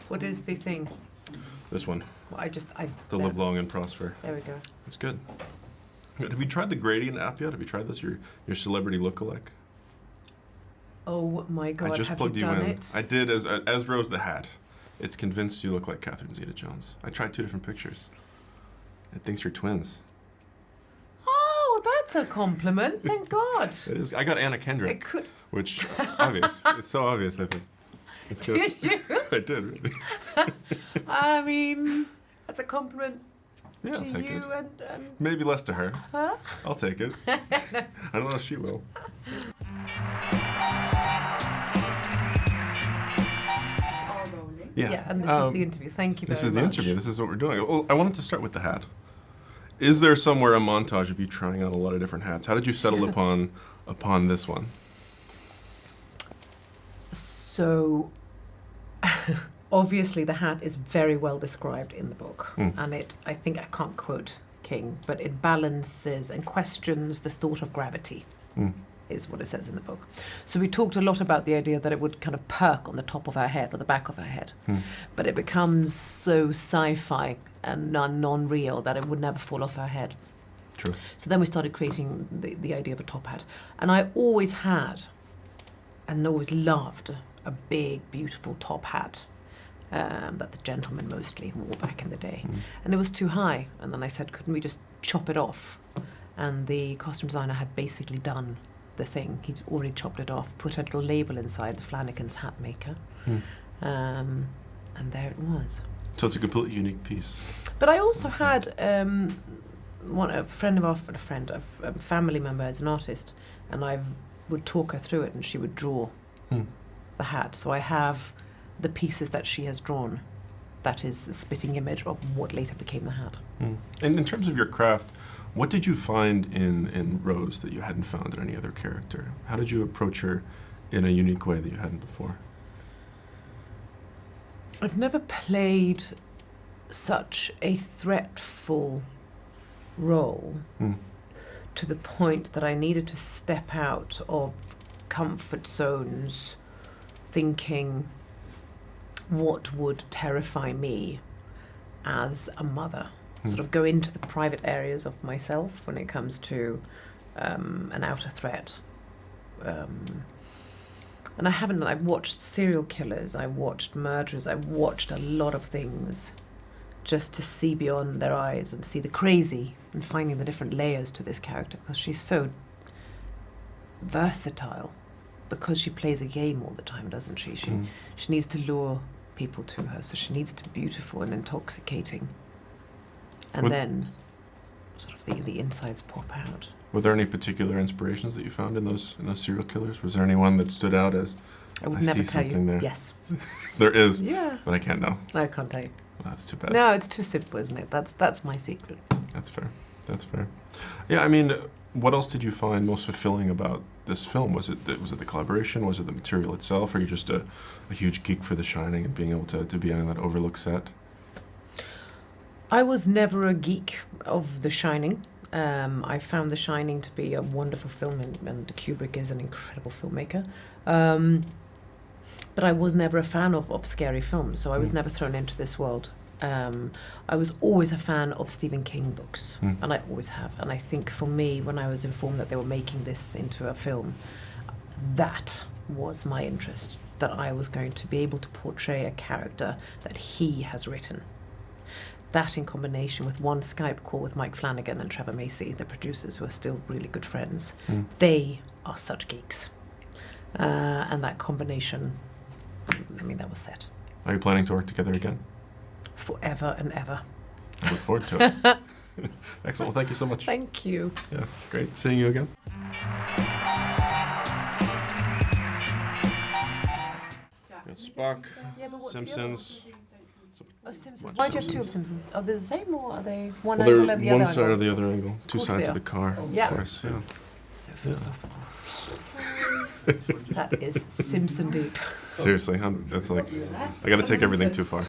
What is the thing? This one. Well, The Live Long and Prosper. There we go. It's good. Have you tried the gradient app yet? Have you tried this? Your celebrity lookalike. Oh my God! I just have plugged you you done in. it? I did as Rose the Hat. It's convinced you look like Catherine Zeta-Jones. I tried 2 different pictures. It thinks you're twins. Oh, that's a compliment. Thank God. It is. I got Anna Kendrick. It could. Which, obvious. It's so obvious, I think. It's good. Did you? I did, really. I mean, that's a compliment Yeah, I'll to take you it. and Maybe less to her. her. I'll take it. I don't know if she will. Yeah, and this is the interview. Thank you very much. This is the interview. This is what we're doing. Well, I wanted to start with the hat. Is there somewhere a montage of you trying out a lot of different hats? How did you settle upon this one? So, obviously, the hat is very well described in the book, and I think I can't quote King, but it balances and questions the thought of gravity. Is what it says in the book. So we talked a lot about the idea that it would kind of perk on the top of her head or the back of her head. But it becomes so sci-fi and non-real that it would never fall off her head. True. So then we started creating the idea of a top hat. And I always had and always loved a big, beautiful top hat that the gentlemen mostly wore back in the day. And it was too high. And then I said, couldn't we just chop it off? And the costume designer had basically done the thing. He'd already chopped it off, put a little label inside, the Flanagan's hat maker, and there it was. So it's a completely unique piece. But I also had a family member as an artist, and I would talk her through it, and she would draw the hat. So I have the pieces that she has drawn. That is a spitting image of what later became the hat. And in terms of your craft, what did you find in Rose that you hadn't found in any other character? How did you approach her in a unique way that you hadn't before? I've never played such a threatful role to the point that I needed to step out of comfort zones thinking what would terrify me as a mother. Sort of go into the private areas of myself when it comes to an outer threat. And I've watched serial killers, I've watched murderers, I've watched a lot of things just to see beyond their eyes and see the crazy and finding the different layers to this character because she's so versatile because she plays a game all the time, doesn't she? She needs to lure people to her, so she needs to be beautiful and intoxicating. And then sort of the insides pop out. Were there any particular inspirations that you found in those serial killers? Was there anyone that stood out as I would never see tell something you. there? Yes. There is. Yeah. But I can't know. I can't tell you. Well, that's too bad. No, it's too simple, isn't it? That's my secret. That's fair. That's fair. Yeah, I mean, what else did you find most fulfilling about this film? Was it the collaboration? Was it the material itself? Or are you just a huge geek for The Shining and being able to be on that overlooked set? I was never a geek of The Shining. I found The Shining to be a wonderful film, and Kubrick is an incredible filmmaker. But I was never a fan of scary films, so I was never thrown into this world. I was always a fan of Stephen King books, and I always have. And I think for me, when I was informed that they were making this into a film, that was my interest, that I was going to be able to portray a character that he has written. That in combination with one Skype call with Mike Flanagan and Trevor Macy, the producers who are still really good friends, they are such geeks. And that combination, I mean, that was set. Are you planning to work together again? Forever and ever. I look forward to it. Excellent. Well, thank you so much. Thank you. Yeah, great seeing you again. Spock, Simpsons. Oh, Simpsons. Watch Why do you have two of Simpsons. Simpsons? Are they the same or are they one Well, angle they're and the one other side angle? or the other angle. Two course sides they of the car, Yeah. of course. Yeah. So philosophical. That is Simpson deep. Seriously, that's like, I got to take everything too far.